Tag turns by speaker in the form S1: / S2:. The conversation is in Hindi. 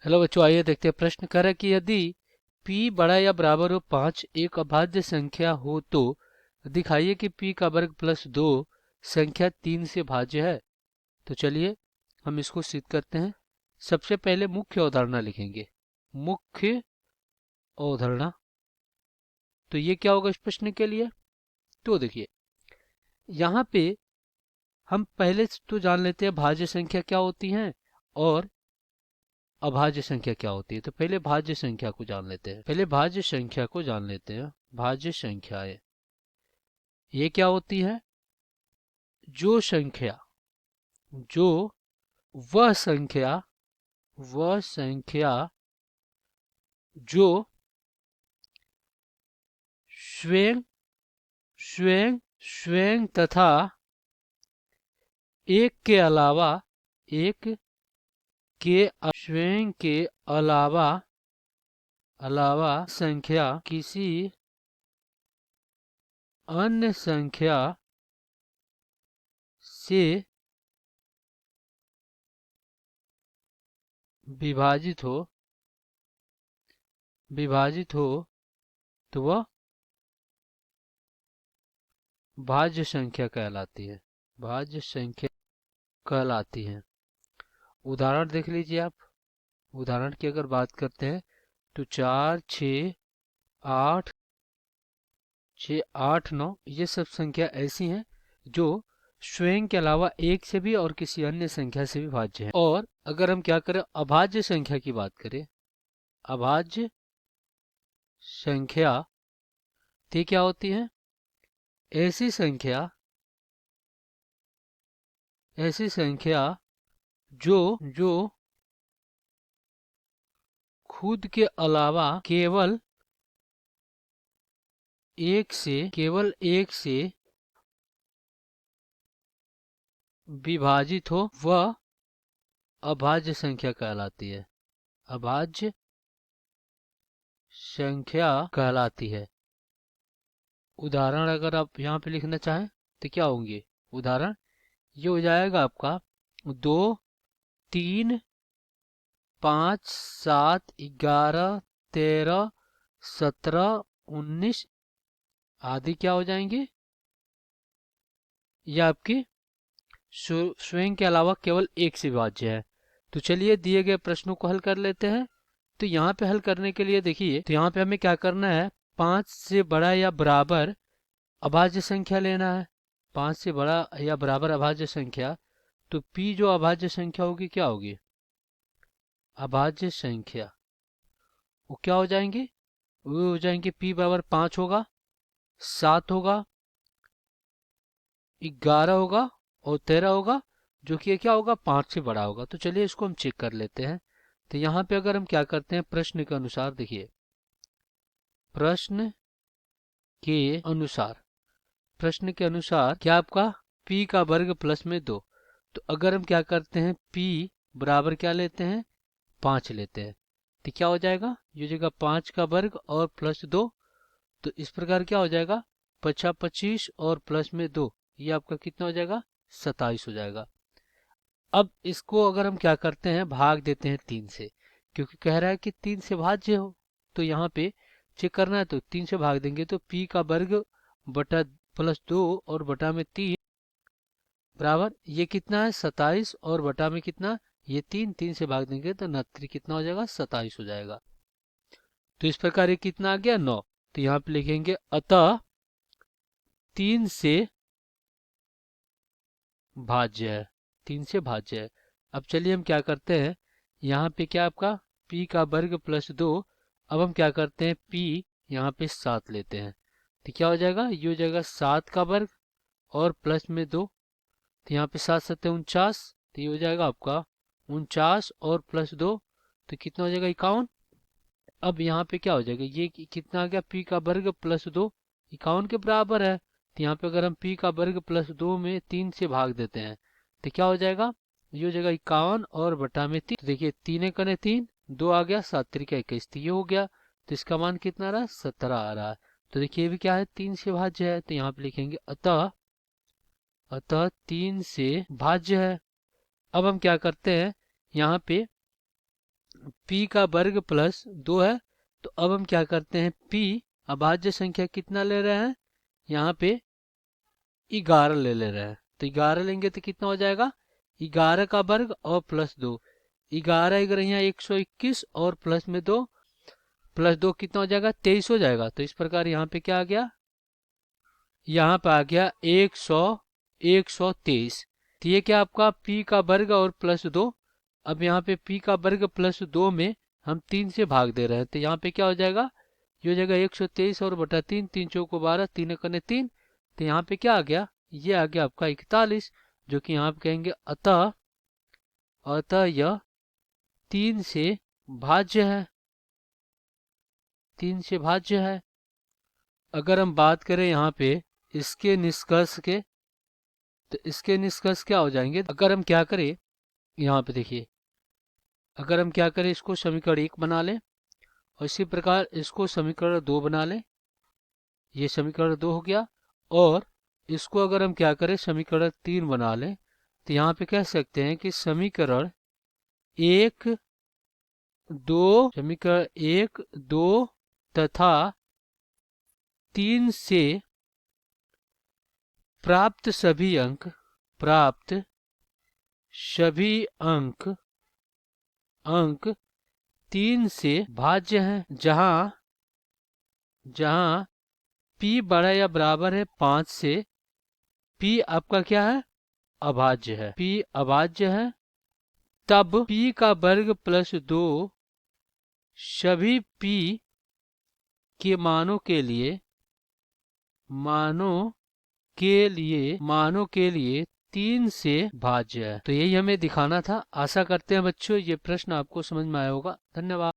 S1: हेलो बच्चों, आइए देखते हैं। प्रश्न कर है कि यदि p बड़ा या बराबर हो 5 एक अभाज्य संख्या हो तो दिखाइए कि p का वर्ग प्लस 2 संख्या 3 से भाज्य है। तो चलिए हम इसको सिद्ध करते हैं। सबसे पहले मुख्य अवधारणा लिखेंगे। मुख्य अवधारणा, तो ये क्या होगा इस प्रश्न के लिए? तो देखिए, यहाँ पे हम पहले तो जान लेते हैं भाज्य संख्या क्या होती है और अभाज्य संख्या क्या होती है। तो पहले भाज्य संख्या को जान लेते हैं। भाज्य संख्याएं ये क्या होती है? जो संख्या जो वह संख्या जो स्वयं स्वयं स्वयं तथा एक के अलावा स्वयं के अलावा संख्या किसी अन्य संख्या से विभाजित हो तो वह भाज्य संख्या कहलाती है। उदाहरण देख लीजिए आप। उदाहरण की अगर बात करते हैं तो 4, 6, 8, 9 ये सब संख्या ऐसी हैं जो स्वयं के अलावा एक से भी और किसी अन्य संख्या से भी भाज्य है। और अगर हम क्या करें, अभाज्य संख्या की बात करें, अभाज्य संख्या तो क्या होती है? ऐसी संख्या जो खुद के अलावा केवल एक से विभाजित हो, वह अभाज्य संख्या कहलाती है। अभाज्य संख्या कहलाती है। उदाहरण अगर आप यहाँ पे लिखना चाहें तो क्या होंगे उदाहरण? ये हो जाएगा आपका 2, 3, 5, 7, 11, 13, 17, 19 आदि क्या हो जाएंगे? ये आपकी स्वयं के अलावा केवल एक से विभाज्य है। तो चलिए दिए गए प्रश्नों को हल कर लेते हैं। तो यहाँ पे हल करने के लिए देखिए, तो यहाँ पे हमें क्या करना है? 5 से बड़ा या बराबर अभाज्य संख्या लेना है। 5 से बड़ा या बराबर अभाज्य संख्या, तो p जो अभाज्य संख्या होगी क्या होगी? अभाज्य संख्या वो क्या हो जाएंगे? वो हो जाएंगे p बराबर 5 होगा, 7 होगा, 11 होगा और 13 होगा, जो कि क्या होगा? 5 से बड़ा होगा। तो चलिए इसको हम चेक कर लेते हैं। तो यहाँ पे अगर हम क्या करते हैं, प्रश्न के अनुसार देखिए, प्रश्न के अनुसार क्या आपका p का वर्ग प्लस में 2। तो अगर हम क्या करते हैं, p बराबर क्या लेते हैं? 5 लेते हैं। तो क्या हो जाएगा? ये हो जाएगा 5 का वर्ग और प्लस 2। तो इस प्रकार क्या हो जाएगा? 25 और प्लस में 2, ये आपका कितना हो जाएगा? 27 हो जाएगा। अब इसको अगर हम क्या करते हैं, भाग देते हैं 3 से, क्योंकि कह रहा है कि 3 से भाज्य हो। तो यहाँ पे चेक करना है तो 3 से भाग देंगे तो p का वर्ग बटा प्लस 2 और बटा में 3 बराबर ये कितना है? 27 और बटा में कितना? ये 3 से भाग देंगे तो 69 कितना हो जाएगा? 27 हो जाएगा। तो इस प्रकार ये कितना आ गया? 9। तो यहाँ पे लिखेंगे अतः 3 से भाज्य है। 3 से भाज्य है। अब चलिए हम क्या करते हैं, यहाँ पे क्या आपका p का वर्ग प्लस 2। अब हम क्या करते हैं, p यहाँ पे 7 लेते हैं। तो क्या हो जाएगा? ये हो जाएगा 7 का वर्ग और प्लस में 2। तो यहाँ पे 7 7 49। तो ये हो जाएगा आपका 49 और प्लस 2, तो कितना हो जाएगा? 51। अब यहाँ पे क्या हो जाएगा? ये कितना आ गया? p का वर्ग प्लस 2 51 के बराबर है। तो यहाँ पे अगर हम p का वर्ग प्लस 2 में 3 से भाग देते हैं तो क्या हो जाएगा? ये हो जाएगा 51 और बटा में 3। तो देखिए 3 कने 3, 2 आ गया, 7 3 21, तो ये हो गया। तो इसका मान कितना आ रहा है? 17 आ रहा है। तो देखिए ये भी क्या है? 3 से भाज्य है। तो यहाँ पे लिखेंगे अतः 3 से भाज्य है। अब हम क्या करते हैं, यहाँ पे p का वर्ग प्लस 2 है। तो अब हम क्या करते हैं, p अभाज्य संख्या कितना ले रहे हैं, यहाँ पे 11 ले रहे हैं। तो 11 लेंगे तो कितना हो जाएगा, 11 का वर्ग और प्लस 2, 11 11 121 और प्लस में 2, प्लस 2 कितना हो जाएगा, 23 हो जाएगा। तो इस प्रकार यहाँ पे क्या आ गया, यहाँ पे आ गया 123। तो ये क्या आपका p का वर्ग और प्लस 2। अब यहाँ पे p का वर्ग प्लस 2 में हम 3 से भाग दे रहे हैं। तो यहाँ पे क्या हो जाएगा, ये हो जाएगा 123 और बटा 3, 3 चौको 12, 3 एकने 3। तो यहाँ पे क्या आ गया, ये आ गया आपका 41, जो कि यहाँ पे कहेंगे अतः यह 3 से भाज्य है, 3 से भाज्य है। अगर हम बात करें यहाँ पे इसके निष्कर्ष के, तो इसके निष्कर्ष क्या हो जाएंगे, अगर हम क्या करें यहाँ पे देखिए, अगर हम क्या करें, इसको समीकरण 1 बना लें और इसी प्रकार इसको समीकरण 2 बना लें, ये समीकरण 2 हो गया। और इसको अगर हम क्या करें, समीकरण 3 बना लें, तो यहाँ पे कह सकते हैं कि समीकरण 1 2 तथा 3 से प्राप्त सभी अंक 3 से भाज्य हैं, जहां p बड़ा या बराबर है 5 से, p आपका क्या है, अभाज्य है, p अभाज्य है। तब p का वर्ग प्लस 2 सभी p के मानों के लिए 3 से भाज्य है। तो यही हमें दिखाना था। आशा करते हैं बच्चों ये प्रश्न आपको समझ में आया होगा। धन्यवाद।